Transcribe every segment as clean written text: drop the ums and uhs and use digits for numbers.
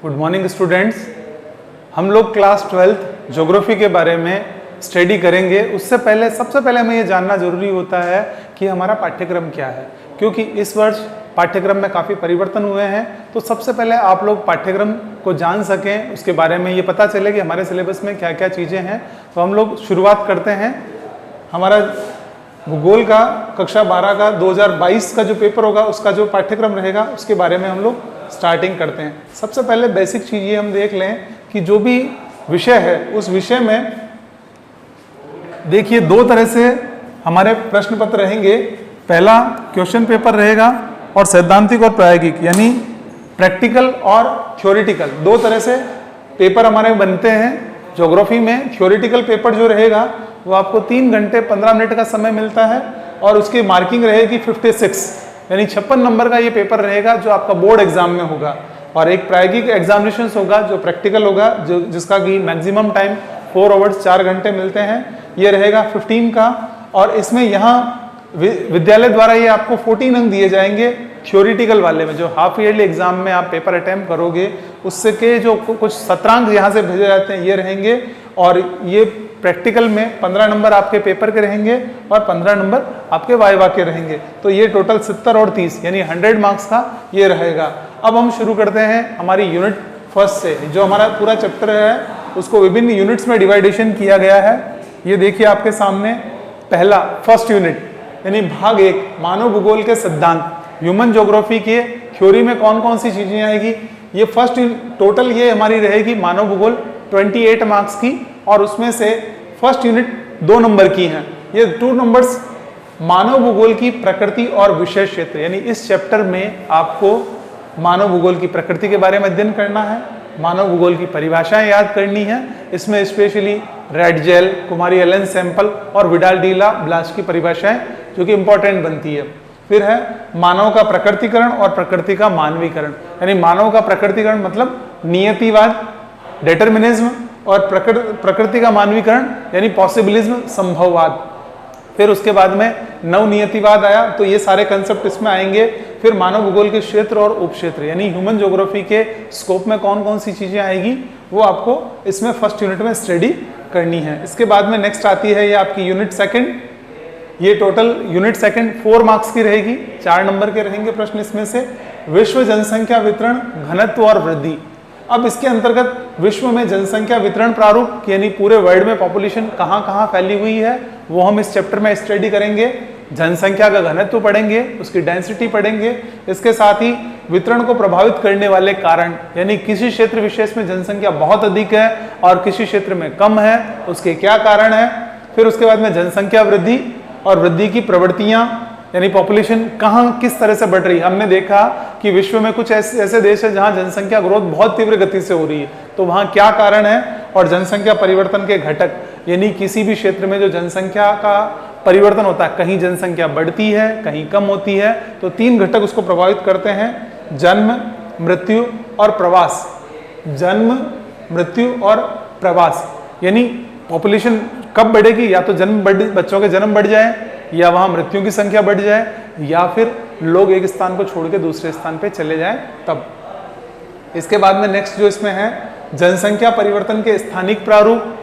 Good morning students. हम लोग class 12th geography के बारे में स्टडी करेंगे। उससे पहले सबसे पहले हमें ये जानना जरूरी होता है कि हमारा पाठ्यक्रम क्या है, क्योंकि इस वर्ष पाठ्यक्रम में काफ़ी परिवर्तन हुए हैं। तो सबसे पहले आप लोग पाठ्यक्रम को जान सकें, उसके बारे में ये पता चले कि हमारे सिलेबस में क्या क्या चीज़ें हैं। तो हम लोग शुरुआत करते हैं। हमारा भूगोल का कक्षा 12 का 2022 का जो पेपर होगा उसका जो पाठ्यक्रम रहेगा उसके बारे में हम लोग स्टार्टिंग करते हैं। सबसे पहले बेसिक चीज़ ये हम देख लें कि जो भी विषय है उस विषय में देखिए दो तरह से हमारे प्रश्न पत्र रहेंगे। पहला क्वेश्चन पेपर रहेगा और सैद्धांतिक और प्रायोगिक, यानी प्रैक्टिकल और थ्योरेटिकल, दो तरह से पेपर हमारे बनते हैं। ज्योग्राफी में थ्योरेटिकल पेपर जो रहेगा वो आपको 3 घंटे 15 मिनट का समय मिलता है और उसकी मार्किंग रहेगी 56, यानी 56 नंबर का ये पेपर रहेगा जो आपका बोर्ड एग्जाम में होगा। और एक प्रायोगिक एग्जामिनेशन होगा जो प्रैक्टिकल होगा, जो जिसका कि मैक्सिमम टाइम 4 आवर्स 4 घंटे मिलते हैं, ये रहेगा 15 का। और इसमें यहाँ विद्यालय द्वारा ये आपको 14 अंक दिए जाएंगे थ्योरेटिकल वाले में। जो हाफ ईयरली एग्जाम में आप पेपर अटेम्प्ट करोगे उससे के जो कुछ 17 अंक यहाँ से भेजे जाते हैं ये रहेंगे। और ये प्रैक्टिकल में 15 नंबर आपके पेपर के रहेंगे और 15 नंबर आपके वाइवा के रहेंगे। तो ये टोटल 70 और 30 यानी 100 मार्क्स का ये रहेगा। अब हम शुरू करते हैं हमारी यूनिट फर्स्ट से। जो हमारा पूरा चैप्टर है उसको विभिन्न यूनिट्स में डिवाइडेशन किया गया है। ये देखिए आपके सामने पहला फर्स्ट यूनिट यानी भाग 1 मानव भूगोल के सिद्धांत, ह्यूमन ज्योग्राफी के थ्योरी में कौन कौन सी चीजें आएगी। ये फर्स्ट टोटल ये हमारी रहेगी मानव भूगोल 28 मार्क्स की, और उसमें से फर्स्ट यूनिट 2 नंबर की हैं। ये 2 नंबर्स मानव भूगोल की प्रकृति और विशेष क्षेत्र, यानी इस चैप्टर में आपको मानव भूगोल की प्रकृति के बारे में अध्ययन करना है, मानव भूगोल की परिभाषाएं याद करनी है। इसमें स्पेशली रेडजेल, कुमारी एलन सैंपल और विडाल डी ला ब्लास की परिभाषाएं जो कि इंपॉर्टेंट बनती है। फिर है मानव का प्रकृतिकरण और प्रकृति का मानवीकरण, यानी मानव का प्रकृतिकरण मतलब नियतिवाद, डिटर्मिनिज्म, और प्रकृति का मानवीकरण यानी पॉसिबिलिज्म, संभववाद। फिर उसके बाद में नवनियतिवाद आया, तो ये सारे कंसेप्ट इसमें आएंगे। फिर मानव भूगोल के क्षेत्र और उपक्षेत्र यानी ह्यूमन ज्योग्राफी के स्कोप में कौन कौन सी चीजें आएगी वो आपको इसमें फर्स्ट यूनिट में स्टडी करनी है। इसके बाद में नेक्स्ट आती है ये आपकी यूनिट सेकंड। ये टोटल यूनिट सेकंड 4 मार्क्स की रहेगी, 4 नंबर के रहेंगे प्रश्न इसमें से। विश्व जनसंख्या वितरण, घनत्व और वृद्धि। अब इसके अंतर्गत विश्व में जनसंख्या वितरण प्रारूप यानी पूरे वर्ल्ड में पॉपुलेशन कहाँ कहाँ फैली हुई है वो हम इस चैप्टर में स्टडी करेंगे। जनसंख्या का घनत्व पढ़ेंगे, उसकी डेंसिटी पढ़ेंगे। इसके साथ ही वितरण को प्रभावित करने वाले कारण, यानी किसी क्षेत्र विशेष में जनसंख्या बहुत अधिक है और किसी क्षेत्र में कम है, उसके क्या कारण है। फिर उसके बाद में जनसंख्या वृद्धि और वृद्धि की प्रवृत्तियां, यानी पॉपुलेशन कहाँ किस तरह से बढ़ रही है। हमने देखा कि विश्व में कुछ ऐसे देश है जहां जनसंख्या ग्रोथ बहुत तीव्र गति से हो रही है, तो वहां क्या कारण है। और जनसंख्या परिवर्तन के घटक, यानी किसी भी क्षेत्र में जो जनसंख्या का परिवर्तन होता है, कहीं जनसंख्या बढ़ती है कहीं कम होती है, तो 3 घटक उसको प्रभावित करते हैं, जन्म, मृत्यु और प्रवास। जन्म, मृत्यु और प्रवास, यानी पॉपुलेशन कब बढ़ेगी, या तो बच्चों के जन्म बढ़ जाए, या वहां मृत्यु की संख्या बढ़ जाए, या फिर लोग एक स्थान को छोड़ के दूसरे स्थान पे चले जाएं तब। इसके बाद में नेक्स्ट जो इसमें है जनसंख्या परिवर्तन के स्थानिक प्रारूप,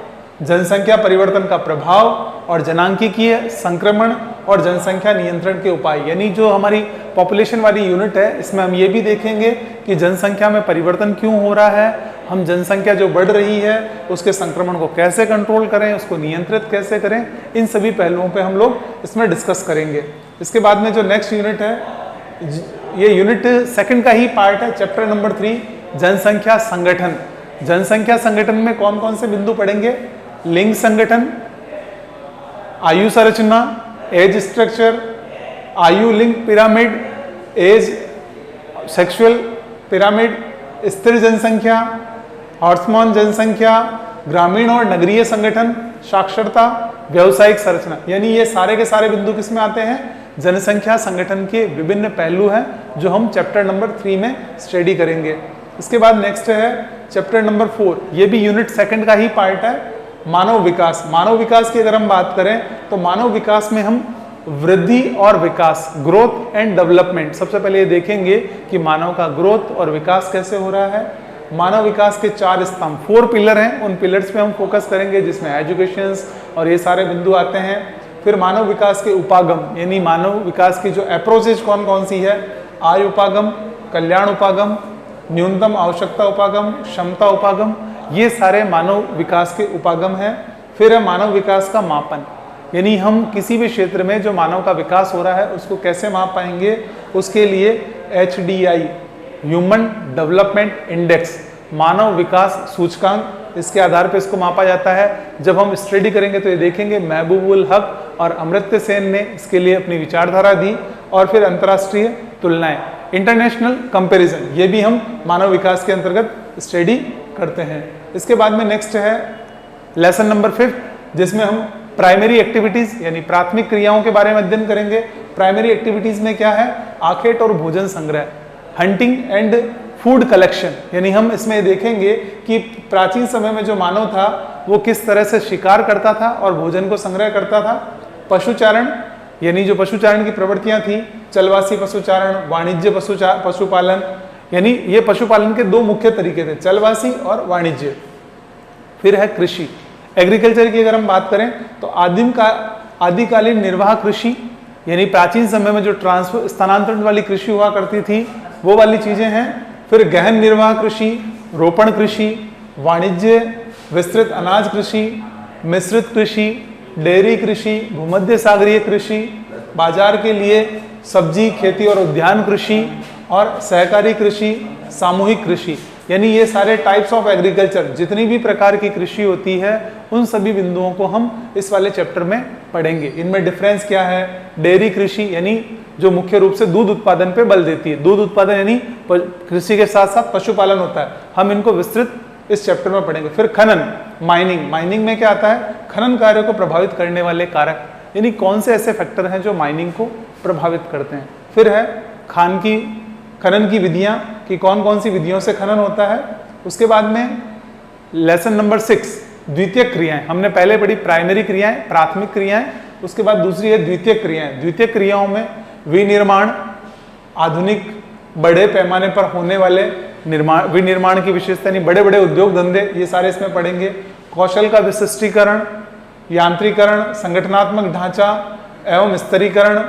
जनसंख्या परिवर्तन का प्रभाव और जनांकीय संक्रमण और जनसंख्या नियंत्रण के उपाय। यानी जो हमारी पॉपुलेशन वाली यूनिट है इसमें हम ये भी देखेंगे कि जनसंख्या में परिवर्तन क्यों हो रहा है, हम जनसंख्या जो बढ़ रही है उसके संक्रमण को कैसे कंट्रोल करें, उसको नियंत्रित कैसे करें, इन सभी पहलुओं पे हम लोग इसमें डिस्कस करेंगे। इसके बाद में जो नेक्स्ट यूनिट है ये यूनिट सेकंड का ही पार्ट है, चैप्टर नंबर 3 जनसंख्या संगठन। जनसंख्या संगठन में कौन कौन से बिंदु पढ़ेंगे, लिंग संगठन, आयु संरचना, एज स्ट्रक्चर, आयु लिंग पिरामिड, एज सेक्सुअल पिरामिड, स्थिर जनसंख्या, हॉर्समोन जनसंख्या, ग्रामीण और नगरीय संगठन, साक्षरता, व्यावसायिक संरचना। यानी ये सारे के सारे बिंदु किसमें आते हैं, जनसंख्या संगठन के विभिन्न पहलू हैं जो हम चैप्टर नंबर 3 में स्टडी करेंगे। इसके बाद नेक्स्ट है चैप्टर नंबर 4, ये भी यूनिट सेकंड का ही पार्ट है, मानव विकास। मानव विकास की अगर हम बात करें तो मानव विकास में हम वृद्धि और विकास, ग्रोथ एंड डेवलपमेंट, सबसे पहले ये देखेंगे कि मानव का ग्रोथ और विकास कैसे हो रहा है। मानव विकास के 4 स्तंभ, 4 पिलर हैं, उन पिलर्स पे हम फोकस करेंगे जिसमें एजुकेशन और ये सारे बिंदु आते हैं। फिर मानव विकास के उपागम यानी मानव विकास की जो अप्रोचेज कौन कौन सी है, आय उपागम, कल्याण उपागम, न्यूनतम आवश्यकता उपागम, क्षमता उपागम, ये सारे मानव विकास के उपागम हैं। फिर है मानव विकास का मापन, यानी हम किसी भी क्षेत्र में जो मानव का विकास हो रहा है उसको कैसे माप पाएंगे, उसके लिए HDI ह्यूमन डेवलपमेंट इंडेक्स, मानव विकास सूचकांक, इसके आधार पर इसको मापा जाता है। जब हम स्टडी करेंगे तो ये देखेंगे महबूबुल हक और अमर्त्य सेन ने इसके लिए अपनी विचारधारा दी। और फिर अंतर्राष्ट्रीय तुलनाएं, इंटरनेशनल कंपैरिजन, ये भी हम मानव विकास के अंतर्गत स्टडी करते हैं। इसके बाद में नेक्स्ट है लेसन नंबर 5, जिसमें हम प्राइमरी एक्टिविटीज यानी प्राथमिक क्रियाओं के बारे में अध्ययन करेंगे। प्राइमरी एक्टिविटीज में क्या है, आखेट और भोजन संग्रह, हंटिंग एंड फूड कलेक्शन, यानी हम इसमें देखेंगे कि प्राचीन समय में जो मानव था वो किस तरह से शिकार करता था और भोजन को संग्रह करता था। पशुचारण यानी जो पशुचारण की प्रवृत्तियां थी, चलवासी पशुचारण, वाणिज्य पशुपालन, यानी ये पशुपालन के 2 मुख्य तरीके थे, चलवासी और वाणिज्य। फिर है कृषि, एग्रीकल्चर की अगर हम बात करें तो आदिकालीन निर्वाह कृषि, यानी प्राचीन समय में जो स्थानांतरण वाली कृषि हुआ करती थी वो वाली चीजें हैं। फिर गहन निर्वाह कृषि, रोपण कृषि, वाणिज्य, विस्तृत अनाज कृषि, मिश्रित कृषि, डेयरी कृषि, भूमध्य सागरीय कृषि, बाजार के लिए सब्जी खेती और उद्यान कृषि, और सहकारी कृषि, सामूहिक कृषि, यानी ये सारे टाइप्स ऑफ एग्रीकल्चर, जितनी भी प्रकार की कृषि होती है उन सभी बिंदुओं को हम इस वाले चैप्टर में पढ़ेंगे। इनमें डिफरेंस क्या है, डेयरी कृषि यानी जो मुख्य रूप से दूध उत्पादन पे बल देती है, दूध उत्पादन यानी कृषि के साथ साथ पशुपालन होता है, हम इनको विस्तृत इस चैप्टर में पढ़ेंगे। फिर खनन, माइनिंग, माइनिंग में क्या आता है, खनन कार्य को प्रभावित करने वाले कारक, यानी कौन से ऐसे फैक्टर हैं जो माइनिंग को प्रभावित करते हैं। फिर है खनन की विधियां कि कौन कौन सी विधियों से खनन होता है। उसके बाद में लेसन नंबर 6, द्वितीयक क्रियाएं, हमने पहले पढ़ी प्राइमरी क्रियाएं, प्राथमिक क्रियाएं, उसके बाद दूसरी है द्वितीयक क्रियाएं। द्वितीयक क्रियाओं में विनिर्माण, आधुनिक बड़े पैमाने पर होने वाले निर्माण, विनिर्माण की विशेषता यानी बड़े बड़े उद्योग धंधे, ये सारे इसमें पढ़ेंगे। कौशल का विशिष्टीकरण, यांत्रिकरण, संगठनात्मक ढांचा एवं स्तरीकरण,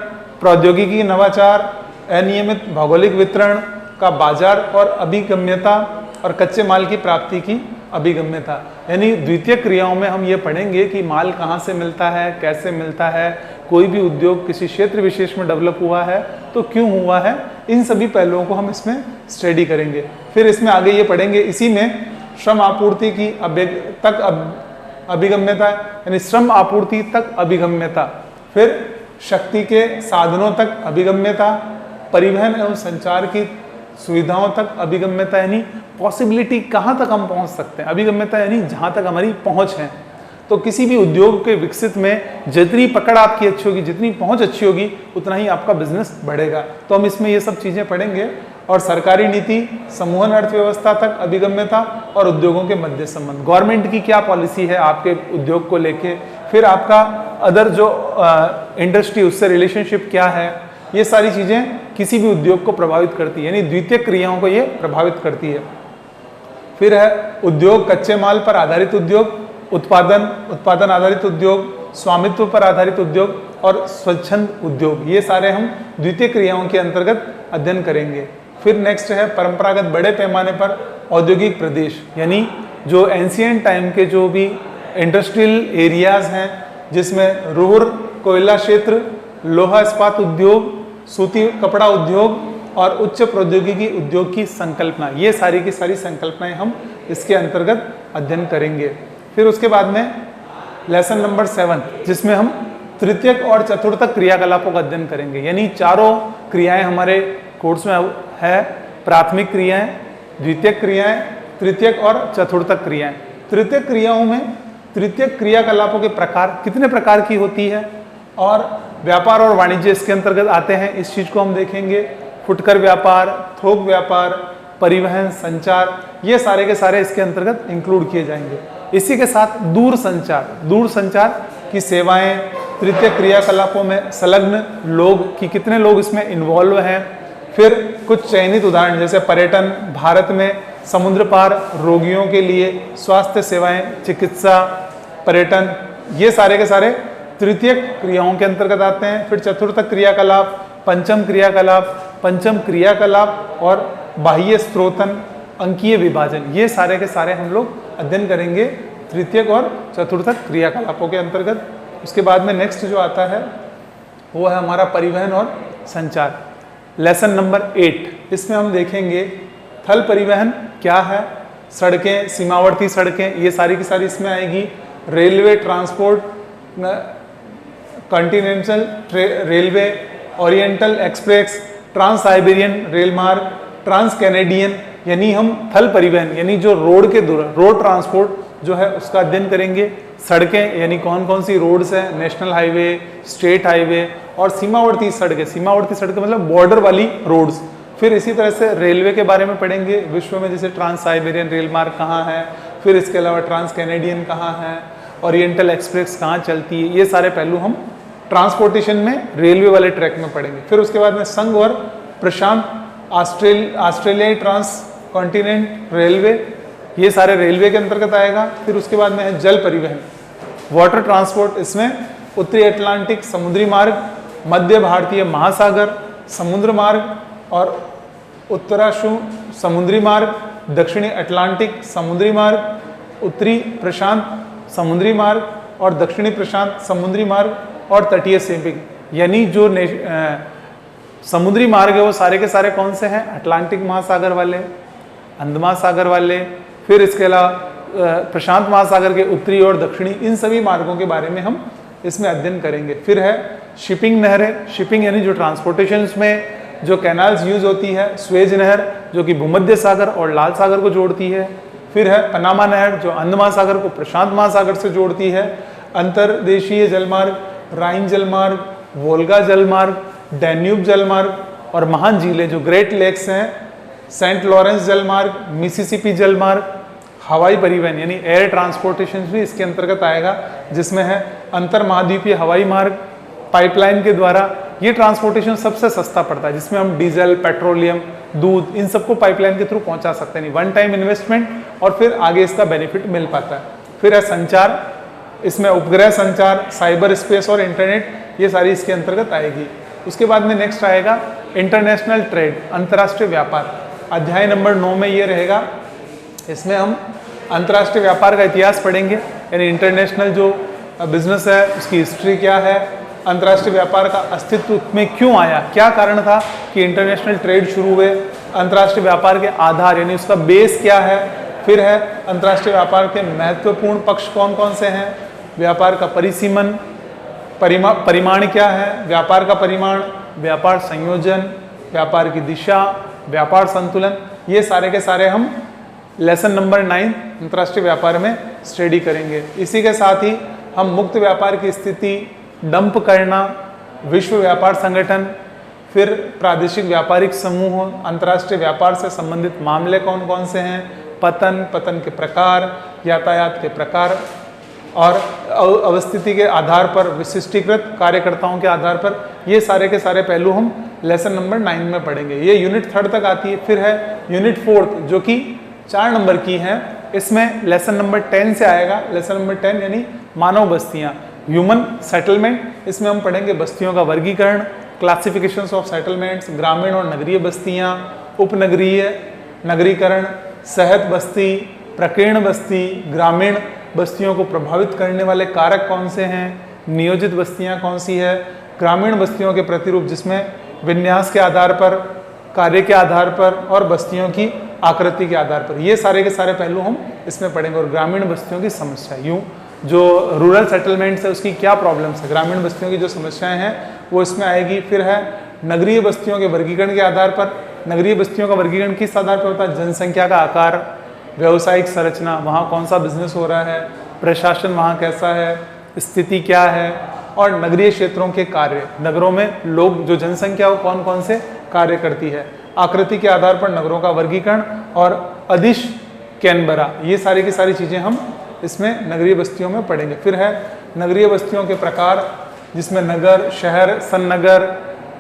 प्रौद्योगिकी नवाचार, अनियमित भौगोलिक वितरण का बाजार और अभिगम्यता, और कच्चे माल की प्राप्ति की अभिगम्यता। यानी द्वितीय क्रियाओं में हम ये पढ़ेंगे कि माल कहाँ से मिलता है, कैसे मिलता है, कोई भी उद्योग किसी क्षेत्र विशेष में डेवलप हुआ है तो क्यों हुआ है, इन सभी पहलुओं को हम इसमें स्टडी करेंगे। फिर इसमें आगे ये पढ़ेंगे, इसी में श्रम आपूर्ति की अभिगम्यता, यानी श्रम आपूर्ति तक अभिगम्यता, फिर शक्ति के साधनों तक अभिगम्यता, परिवहन एवं संचार की सुविधाओं तक अभिगम्यता, यानी पॉसिबिलिटी कहाँ तक हम पहुँच सकते हैं, अभिगम्यता यानी जहाँ तक हमारी पहुँच है। तो किसी भी उद्योग के विकसित में जितनी पकड़ आपकी अच्छी होगी, जितनी पहुँच अच्छी होगी, उतना ही आपका बिजनेस बढ़ेगा। तो हम इसमें ये सब चीज़ें पढ़ेंगे। और सरकारी नीति, समूहन अर्थव्यवस्था तक अभिगम्यता और उद्योगों के मध्य संबंध, गवर्नमेंट की क्या पॉलिसी है आपके उद्योग को लेके, फिर आपका अदर जो इंडस्ट्री उससे रिलेशनशिप क्या है, ये सारी चीज़ें किसी भी उद्योग को प्रभावित करती है, यानी द्वितीय क्रियाओं को ये प्रभावित करती है। फिर है उद्योग, कच्चे माल पर आधारित उद्योग, उत्पादन आधारित उद्योग, स्वामित्व पर आधारित उद्योग और स्वच्छंद उद्योग, ये सारे हम द्वितीय क्रियाओं के अंतर्गत अध्ययन करेंगे। फिर नेक्स्ट है परंपरागत बड़े पैमाने पर औद्योगिक प्रदेश, यानी जो एंशिएंट टाइम के जो भी इंडस्ट्रियल एरियाज हैं, जिसमें रुहुर कोयला क्षेत्र, लोहा इस्पात उद्योग, सूती कपड़ा उद्योग और उच्च प्रौद्योगिकी उद्योग की संकल्पना, ये सारी की सारी संकल्पनाएं हम इसके अंतर्गत अध्ययन करेंगे। फिर उसके बाद में लेसन नंबर 7, जिसमें हम तृतीयक और चतुर्थक क्रियाकलापों का अध्ययन करेंगे, यानी चारों क्रियाएं हमारे कोर्स में है, प्राथमिक क्रियाएं, द्वितीयक क्रियाएं, तृतीयक और चतुर्थक क्रियाएं। तृतीयक क्रियाओं में तृतीयक क्रियाकलापों के प्रकार कितने प्रकार की होती है, और व्यापार और वाणिज्य इसके अंतर्गत आते हैं, इस चीज को हम देखेंगे। फुटकर व्यापार, थोक व्यापार, परिवहन, संचार, ये सारे के सारे इसके अंतर्गत इंक्लूड किए जाएंगे। इसी के साथ दूर संचार की सेवाएं, तृतीय क्रियाकलापों में संलग्न लोग कि कितने लोग इसमें इन्वॉल्व हैं। फिर कुछ चयनित उदाहरण जैसे पर्यटन, भारत में समुद्र पार रोगियों के लिए, स्वास्थ्य सेवाएं, चिकित्सा, पर्यटन, ये सारे के सारे तृतीय क्रियाओं के अंतर्गत आते हैं। फिर चतुर्थ क्रियाकलाप, पंचम क्रियाकलाप और बाह्य स्त्रोतन, अंकीय विभाजन, ये सारे के सारे हम लोग अध्ययन करेंगे तृतीयक और चतुर्थक क्रियाकलापों के अंतर्गत। उसके बाद में नेक्स्ट जो आता है वो है हमारा परिवहन और संचार, लेसन नंबर 8। इसमें हम देखेंगे थल परिवहन क्या है, सड़कें, सीमावर्ती सड़कें, ये सारी की सारी इसमें आएगी। Railway transport, continental railway, oriental express, trans Siberian rail मार्ग, ट्रांस कैनेडियन, यानी हम थल परिवहन यानी जो रोड के रोड ट्रांसपोर्ट जो है उसका अध्ययन करेंगे। सड़कें यानी कौन कौन सी रोड्स हैं, नेशनल हाईवे, स्टेट हाईवे, और सीमावर्ती सड़कें मतलब बॉर्डर वाली रोड्स। फिर इसी तरह से रेलवे के बारे में पढ़ेंगे, विश्व में जैसे ट्रांस साइबेरियन रेल मार्ग कहाँ है, फिर इसके अलावा ट्रांस कैनेडियन कहाँ है, ओरिएंटल एक्सप्रेस कहाँ चलती है, ये सारे पहलू हम ट्रांसपोर्टेशन में रेलवे वाले ट्रैक में पढ़ेंगे। फिर उसके बाद में संघ और प्रशांत ऑस्ट्रेलियाई ट्रांस कॉन्टिनेंट रेलवे, ये सारे रेलवे के अंतर्गत आएगा। फिर उसके बाद में है जल परिवहन, वाटर ट्रांसपोर्ट, इसमें उत्तरी अटलांटिक समुद्री मार्ग, मध्य भारतीय महासागर समुद्र मार्ग और उत्तराशु समुद्री मार्ग, दक्षिणी अटलांटिक समुद्री मार्ग, उत्तरी प्रशांत समुद्री मार्ग और दक्षिणी प्रशांत समुद्री मार्ग और तटीय शिपिंग, यानी जो समुद्री मार्ग है वो सारे के सारे कौन से हैं, अटलांटिक महासागर वाले, अंड महासागर वाले, फिर इसके अलावा प्रशांत महासागर के उत्तरी और दक्षिणी, इन सभी मार्गों के बारे में हम इसमें अध्ययन करेंगे। फिर है शिपिंग नहरें, शिपिंग यानी जो ट्रांसपोर्टेशन में जो कैनाल्स यूज होती है, स्वेज नहर जो कि भूमध्य सागर और लाल सागर को जोड़ती है। फिर है पनामा नहर जो अंड महासागर को प्रशांत महासागर से जोड़ती है। अंतर्देशीय जलमार्ग, राइन जलमार्ग, वोल्गा जलमार्ग, डैन्यूब जलमार्ग और महान झीलें जो ग्रेट लेक्स हैं, सेंट लॉरेंस जलमार्ग, मिसिसिपी जलमार्ग, हवाई परिवहन यानी एयर ट्रांसपोर्टेशन भी इसके अंतर्गत आएगा, जिसमें है अंतर महाद्वीपीय हवाई मार्ग, पाइपलाइन के द्वारा। ये ट्रांसपोर्टेशन सबसे सस्ता पड़ता है, जिसमें हम डीजल, पेट्रोलियम, दूध, इन सबको पाइपलाइन के थ्रू पहुंचा सकते हैं, वन टाइम इन्वेस्टमेंट, और फिर आगे इसका बेनिफिट मिल पाता है। फिर है संचार, इसमें उपग्रह संचार, साइबर स्पेस और इंटरनेट, ये सारी इसके अंतर्गत आएगी। उसके बाद में नेक्स्ट आएगा इंटरनेशनल ट्रेड, अंतर्राष्ट्रीय व्यापार, अध्याय नंबर 9 में ये रहेगा। इसमें हम अंतर्राष्ट्रीय व्यापार का इतिहास पढ़ेंगे, यानी इंटरनेशनल जो बिजनेस है उसकी हिस्ट्री क्या है, अंतर्राष्ट्रीय व्यापार का अस्तित्व में क्यों आया, क्या कारण था कि इंटरनेशनल ट्रेड शुरू हुए, अंतर्राष्ट्रीय व्यापार के आधार यानी उसका बेस क्या है। फिर है अंतर्राष्ट्रीय व्यापार के महत्वपूर्ण पक्ष कौन कौन से हैं, व्यापार का परिसीमन, परिमाण क्या है, व्यापार का परिमाण, व्यापार संयोजन, व्यापार की दिशा, व्यापार संतुलन, ये सारे के सारे हम लेसन नंबर 9 अंतर्राष्ट्रीय व्यापार में स्टडी करेंगे। इसी के साथ ही हम मुक्त व्यापार की स्थिति, डंप करना, विश्व व्यापार संगठन, फिर प्रादेशिक व्यापारिक समूह, अंतर्राष्ट्रीय व्यापार से संबंधित मामले कौन कौन से हैं, पतन के प्रकार, यातायात के प्रकार और अवस्थिति के आधार पर, विशिष्टीकृत कार्यकर्ताओं के आधार पर, ये सारे के सारे पहलू हम लेसन नंबर 9 में पढ़ेंगे। ये यूनिट 3 तक आती है। फिर है यूनिट 4 जो कि 4 नंबर की है, इसमें लेसन नंबर 10 से आएगा। लेसन नंबर 10 यानी मानव बस्तियां, ह्यूमन सेटलमेंट, इसमें हम पढ़ेंगे बस्तियों का वर्गीकरण, क्लासिफिकेशंस ऑफ सेटलमेंट्स, ग्रामीण और नगरीय बस्तियां, उपनगरीय, नगरीकरण, सहत बस्ती, प्रकीर्ण बस्ती, ग्रामीण बस्तियों को प्रभावित करने वाले कारक कौन से हैं, नियोजित बस्तियां कौन सी है, ग्रामीण बस्तियों के प्रतिरूप जिसमें विन्यास के आधार पर, कार्य के आधार पर और बस्तियों की आकृति के आधार पर, ये सारे के सारे पहलू हम इसमें पढ़ेंगे। और ग्रामीण बस्तियों की समस्या, यूँ जो रूरल सेटलमेंट्स है उसकी क्या प्रॉब्लम्स है, ग्रामीण बस्तियों की जो समस्याएं हैं वो इसमें आएगी। फिर है नगरीय बस्तियों के वर्गीकरण के आधार पर, नगरीय बस्तियों का वर्गीकरण किस आधार पर होता है, जनसंख्या का आकार, व्यावसायिक संरचना, वहाँ कौन सा बिजनेस हो रहा है, प्रशासन वहाँ कैसा है, स्थिति क्या है, और नगरीय क्षेत्रों के कार्य, नगरों में लोग जो जनसंख्या वो कौन कौन से कार्य करती है, आकृति के आधार पर नगरों का वर्गीकरण और अदिश कैनबरा, ये सारी की सारी चीज़ें हम इसमें नगरीय बस्तियों में पढ़ेंगे। फिर है नगरीय बस्तियों के प्रकार जिसमें नगर, शहर, सन्नगर,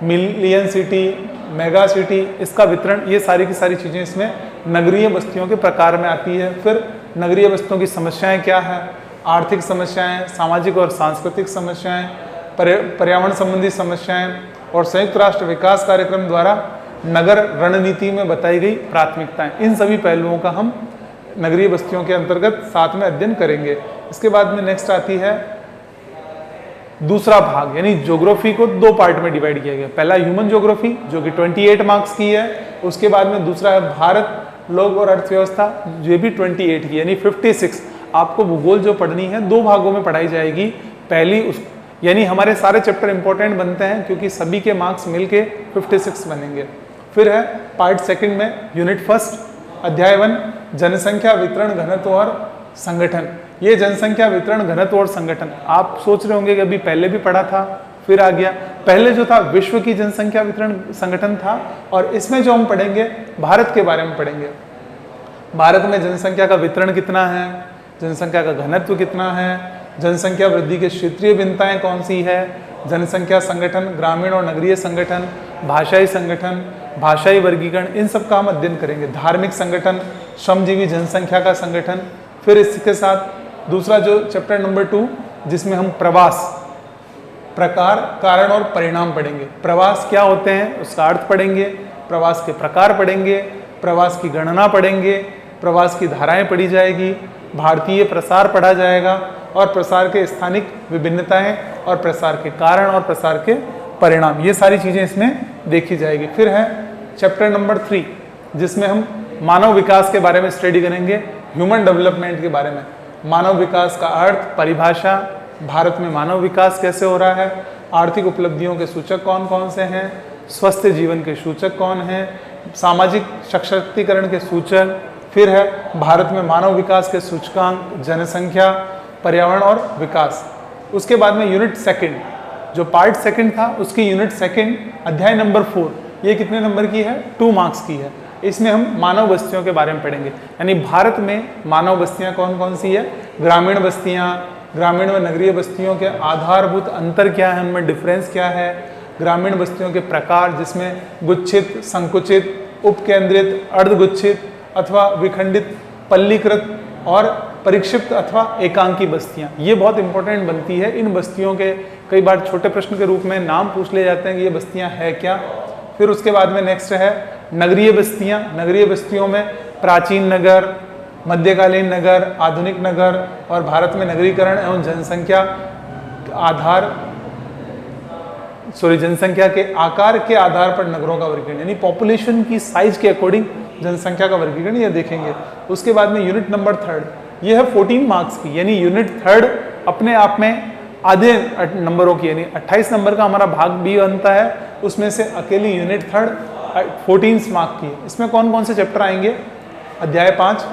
मिलियन सिटी, मेगा सिटी, इसका वितरण, ये सारी की सारी चीज़ें इसमें नगरीय बस्तियों के प्रकार में आती है। फिर नगरीय बस्तियों की समस्याएं क्या है, आर्थिक समस्याएं, सामाजिक और सांस्कृतिक समस्याएं, पर्यावरण संबंधी समस्याएं और संयुक्त राष्ट्र विकास कार्यक्रम द्वारा नगर रणनीति में बताई गई प्राथमिकताएं, इन सभी पहलुओं का हम नगरीय बस्तियों के अंतर्गत साथ में अध्ययन करेंगे। इसके बाद में नेक्स्ट आती है दूसरा भाग, यानी ज्योग्राफी को दो पार्ट में डिवाइड किया गया। पहला ह्यूमन ज्योग्राफी जो कि 28 मार्क्स की है, उसके बाद में दूसरा है भारत, लोक और अर्थव्यवस्था, ये भी 28 की, यानी 56। आपको भूगोल जो पढ़नी है दो भागों में पढ़ाई जाएगी। पहली उस यानी हमारे सारे चैप्टर इंपॉर्टेंट बनते हैं क्योंकि सभी के मार्क्स मिलके 56 बनेंगे। फिर है पार्ट सेकंड में यूनिट फर्स्ट, अध्याय 1 जनसंख्या वितरण घनत्व और संगठन। ये जनसंख्या वितरण घनत्व और संगठन आप सोच रहे होंगे कि अभी पहले भी पढ़ा था फिर आ गया। पहले जो था विश्व की जनसंख्या वितरण संगठन था, और इसमें जो हम पढ़ेंगे भारत के बारे में पढ़ेंगे। भारत में जनसंख्या का वितरण कितना है, जनसंख्या का घनत्व कितना है, जनसंख्या वृद्धि के क्षेत्रीय भिन्नताएं कौन सी है, जनसंख्या संगठन, ग्रामीण और नगरीय संगठन, भाषाई संगठन, भाषाई वर्गीकरण, इन सब का हम अध्ययन करेंगे। धार्मिक संगठन, श्रमजीवी जनसंख्या का संगठन। फिर इसके साथ दूसरा जो चैप्टर नंबर 2 जिसमें हम प्रवास, प्रकार, कारण और परिणाम पढ़ेंगे। प्रवास क्या होते हैं उसका अर्थ पढ़ेंगे, प्रवास के प्रकार पढ़ेंगे, प्रवास की गणना पढ़ेंगे, प्रवास की धाराएं पढ़ी जाएगी, भारतीय प्रसार पढ़ा जाएगा और प्रसार के स्थानिक विभिन्नताएं और प्रसार के कारण और प्रसार के परिणाम, ये सारी चीजें इसमें देखी जाएगी। फिर है चैप्टर नंबर 3 जिसमें हम मानव विकास के बारे में स्टडी करेंगे, ह्यूमन डेवलपमेंट के बारे में। मानव विकास का अर्थ, परिभाषा, भारत में मानव विकास कैसे हो रहा है, आर्थिक उपलब्धियों के सूचक कौन कौन से हैं, स्वस्थ जीवन के सूचक कौन हैं, सामाजिक सशक्तिकरण के सूचक। फिर है भारत में मानव विकास के सूचकांक, जनसंख्या, पर्यावरण और विकास। उसके बाद में यूनिट सेकंड, जो पार्ट सेकंड था उसकी यूनिट सेकंड अध्याय नंबर 4, ये कितने नंबर की है, 2 मार्क्स की है। इसमें हम मानव बस्तियों के बारे में पढ़ेंगे, यानी भारत में मानव बस्तियां कौन कौन सी है, ग्रामीण बस्तियां, ग्रामीण व नगरीय बस्तियों के आधारभूत अंतर क्या है, उनमें डिफरेंस क्या है, ग्रामीण बस्तियों के प्रकार जिसमें गुच्छित, संकुचित, उपकेंद्रित, अर्धगुच्छित अथवा विखंडित, पल्लीकृत और परिक्षिप्त अथवा एकांकी बस्तियां, ये बहुत इंपॉर्टेंट बनती है। इन बस्तियों के कई बार छोटे प्रश्न के रूप में नाम पूछ ले जाते हैं कि ये बस्तियां है क्या। फिर उसके बाद में नेक्स्ट है नगरीय बस्तियां। नगरीय बस्तियों में प्राचीन नगर, मध्यकालीन नगर, आधुनिक नगर और भारत में नगरीकरण एवं जनसंख्या के आकार के आधार पर नगरों का वर्गीकरण, यानी पॉपुलेशन की साइज के अकॉर्डिंग जनसंख्या का वर्गीकरण ये देखेंगे। उसके बाद में यूनिट नंबर 3, ये है 14 मार्क्स की, यानी यूनिट 3 अपने आप में आधे नंबरों की, यानी 28 नंबर का हमारा भाग भी बनता है, उसमें से अकेली यूनिट 3 14 मार्क्स की है। इसमें कौन कौन से चैप्टर आएंगे, अध्याय 5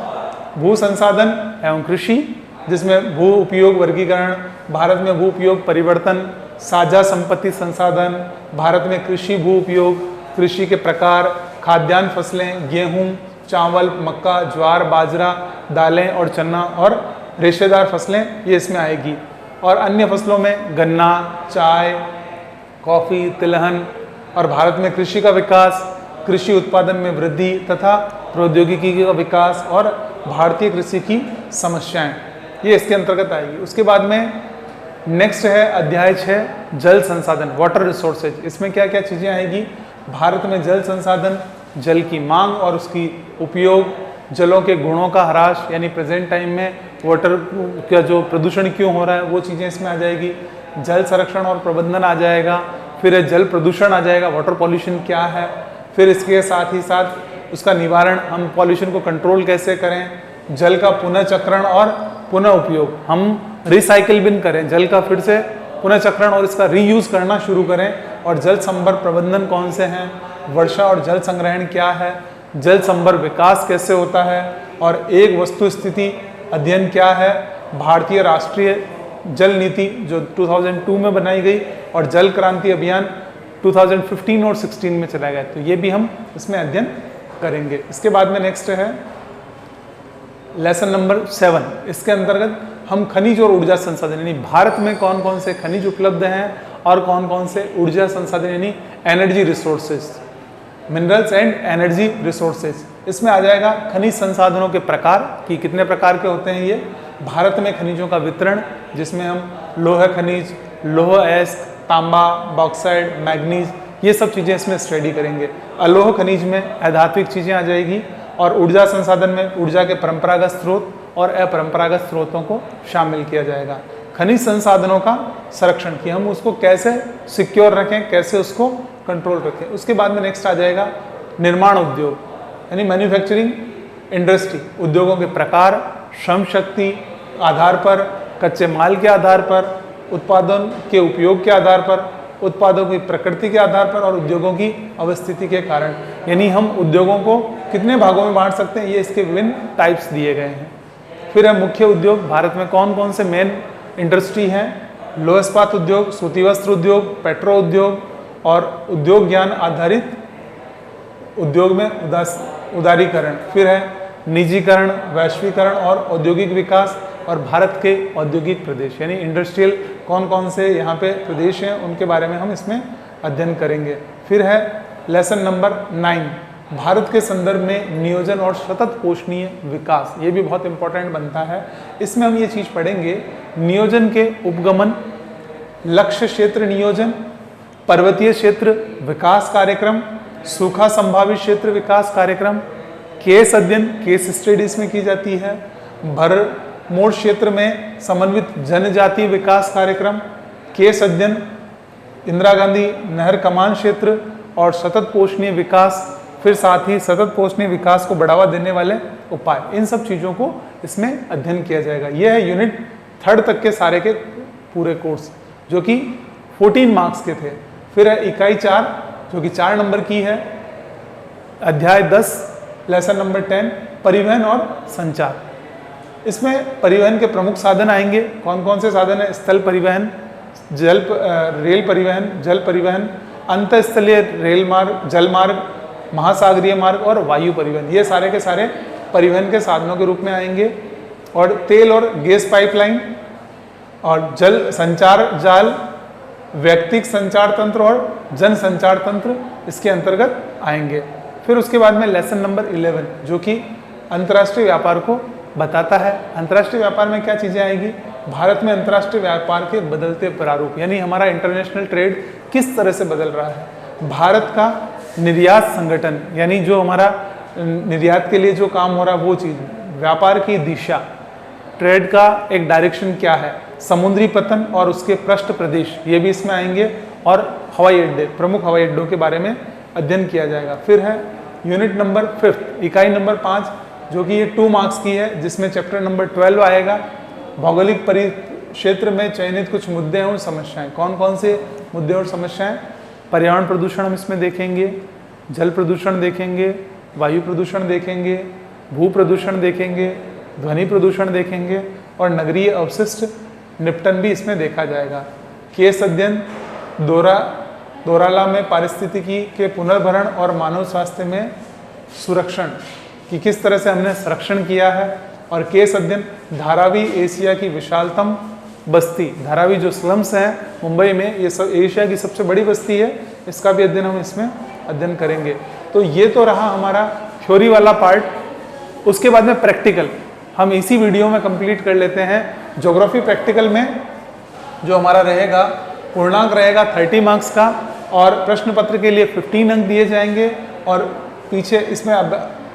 भू संसाधन एवं कृषि, जिसमें भू उपयोग वर्गीकरण, भारत में भू उपयोग परिवर्तन, साझा संपत्ति संसाधन, भारत में कृषि भू उपयोग, कृषि के प्रकार, खाद्यान्न फसलें, गेहूं, चावल, मक्का, ज्वार, बाजरा, दालें और चना और रेशेदार फसलें, ये इसमें आएगी। और अन्य फसलों में गन्ना, चाय, कॉफ़ी, तिलहन, और भारत में कृषि का विकास, कृषि उत्पादन में वृद्धि तथा प्रौद्योगिकी का विकास और भारतीय कृषि की समस्याएं, ये इसके अंतर्गत आएगी। उसके बाद में नेक्स्ट है अध्याय 6 जल संसाधन, वाटर रिसोर्सेज। इसमें क्या क्या चीज़ें आएगी, भारत में जल संसाधन, जल की मांग और उसकी उपयोग, जलों के गुणों का ह्रास, यानी प्रेजेंट टाइम में वाटर का जो प्रदूषण क्यों हो रहा है वो चीज़ें इसमें आ जाएगी, जल संरक्षण और प्रबंधन आ जाएगा, फिर जल प्रदूषण आ जाएगा, वाटर पॉल्यूशन क्या है, फिर इसके साथ ही साथ उसका निवारण, हम पॉल्यूशन को कंट्रोल कैसे करें, जल का पुनः चक्रण और पुनः उपयोग, हम रिसाइकिल बिन करें, जल का फिर से पुनः चक्रण और इसका रीयूज करना शुरू करें, और जल संभर प्रबंधन कौन से हैं, वर्षा और जल संग्रहण क्या है, जल संभर विकास कैसे होता है, और एक वस्तु स्थिति अध्ययन क्या है, भारतीय राष्ट्रीय जल नीति जो 2002 में बनाई गई, और जल क्रांति अभियान 2015 और 16 में चलाया गया, तो ये भी हम इसमें अध्ययन करेंगे। इसके बाद में नेक्स्ट है लेसन नंबर 7, इसके अंतर्गत हम खनिज और ऊर्जा संसाधन, यानी भारत में कौन कौन से खनिज उपलब्ध हैं और कौन कौन से ऊर्जा संसाधन यानी energy resources, minerals and energy resources, इसमें आ जाएगा खनिज संसाधनों के प्रकार कि कितने प्रकार के होते हैं ये, भारत में खनिजों का वितरण जिसमें हम लोह खनिज, लोह अयस्क, तांबा, बॉक्साइड, मैग्नीज, ये सब चीज़ें इसमें स्टडी करेंगे। अलोह खनिज में अधात्विक चीज़ें आ जाएगी और ऊर्जा संसाधन में ऊर्जा के परंपरागत स्रोत और अपरंपरागत स्रोतों को शामिल किया जाएगा। खनिज संसाधनों का संरक्षण कि हम उसको कैसे सिक्योर रखें, कैसे उसको कंट्रोल रखें। उसके बाद में नेक्स्ट आ जाएगा निर्माण उद्योग यानी मैन्युफैक्चरिंग इंडस्ट्री, उद्योगों के प्रकार, श्रम शक्ति आधार पर, कच्चे माल के आधार पर, उत्पादन के उपयोग के आधार पर, उत्पादों की प्रकृति के आधार पर और उद्योगों की अवस्थिति के कारण, यानी हम उद्योगों को कितने भागों में बांट सकते हैं, ये इसके विभिन्न टाइप्स दिए गए हैं। फिर है मुख्य उद्योग, भारत में कौन कौन से मेन इंडस्ट्री हैं, लौह इस्पात उद्योग, सूती वस्त्र उद्योग, पेट्रो उद्योग और उद्योग ज्ञान आधारित उद्योग में उदारीकरण। फिर है निजीकरण, वैश्वीकरण और औद्योगिक विकास और भारत के औद्योगिक प्रदेश यानी इंडस्ट्रियल कौन कौन से यहाँ पे प्रदेश हैं उनके बारे में हम इसमें अध्ययन करेंगे। फिर है लेसन नंबर 9, भारत के संदर्भ में नियोजन और सतत पोषणीय विकास, ये भी बहुत इंपॉर्टेंट बनता है। इसमें हम ये चीज़ पढ़ेंगे नियोजन के उपगमन, लक्ष्य क्षेत्र नियोजन, पर्वतीय क्षेत्र विकास कार्यक्रम, सूखा संभावित क्षेत्र विकास कार्यक्रम, केस अध्ययन केस स्टडीज में की जाती है, भरमौर क्षेत्र में समन्वित जनजातीय विकास कार्यक्रम, केस अध्ययन इंदिरा गांधी नहर कमान क्षेत्र और सतत पोषणीय विकास, फिर साथ ही सतत पोषणीय विकास को बढ़ावा देने वाले उपाय, इन सब चीज़ों को इसमें अध्ययन किया जाएगा। यह है यूनिट 3 तक के सारे के पूरे कोर्स जो कि 14 मार्क्स के थे। फिर है इकाई 4 जो कि 4 नंबर की है, अध्याय 10 लेसन नंबर 10 परिवहन और संचार। इसमें परिवहन के प्रमुख साधन आएंगे, कौन कौन से साधन है, स्थल परिवहन, रेल परिवहन, जल परिवहन, अंतःस्थलीय रेल मार्ग, जल मार्ग, महासागरीय मार्ग और वायु परिवहन, ये सारे के सारे परिवहन के साधनों के रूप में आएंगे। और तेल और गैस पाइपलाइन और जल संचार जाल, व्यक्तिगत संचार तंत्र और जन संचार तंत्र इसके अंतर्गत आएंगे। फिर उसके बाद में लेसन नंबर 11 जो कि अंतर्राष्ट्रीय व्यापार को बताता है। अंतर्राष्ट्रीय व्यापार में क्या चीज़ें आएगी, भारत में अंतर्राष्ट्रीय व्यापार के बदलते प्रारूप यानी हमारा इंटरनेशनल ट्रेड किस तरह से बदल रहा है, भारत का निर्यात संगठन यानी जो हमारा निर्यात के लिए जो काम हो रहा है वो चीज़, व्यापार की दिशा, ट्रेड का एक डायरेक्शन क्या है, समुद्री पतन और उसके पृष्ठ प्रदेश ये भी इसमें आएंगे और हवाई अड्डे, प्रमुख हवाई अड्डों के बारे में अध्ययन किया जाएगा। फिर है यूनिट नंबर 5 इकाई नंबर 5 जो कि ये 2 मार्क्स की है जिसमें चैप्टर नंबर 12 आएगा, भौगोलिक परिक्षेत्र में चयनित कुछ मुद्दे और समस्याएं। कौन कौन से मुद्दे और समस्याएं, पर्यावरण प्रदूषण हम इसमें देखेंगे, जल प्रदूषण देखेंगे, वायु प्रदूषण देखेंगे, भू प्रदूषण देखेंगे, ध्वनि प्रदूषण देखेंगे और नगरीय अवशिष्ट निपटन भी इसमें देखा जाएगा। केस अध्ययन दोराला में पारिस्थितिकी के पुनर्भरण और मानव स्वास्थ्य में सुरक्षण कि किस तरह से हमने संरक्षण किया है, और केस अध्ययन धारावी एशिया की विशालतम बस्ती, धारावी जो स्लम्स हैं मुंबई में, ये सब एशिया की सबसे बड़ी बस्ती है, इसका भी अध्ययन हम इसमें अध्ययन करेंगे। तो ये तो रहा हमारा थ्योरी वाला पार्ट। उसके बाद में प्रैक्टिकल हम इसी वीडियो में कंप्लीट कर लेते हैं। ज्योग्राफी प्रैक्टिकल में जो हमारा रहेगा पूर्णांक रहेगा 30 मार्क्स का और प्रश्न पत्र के लिए 15 अंक दिए जाएंगे और पीछे इसमें अब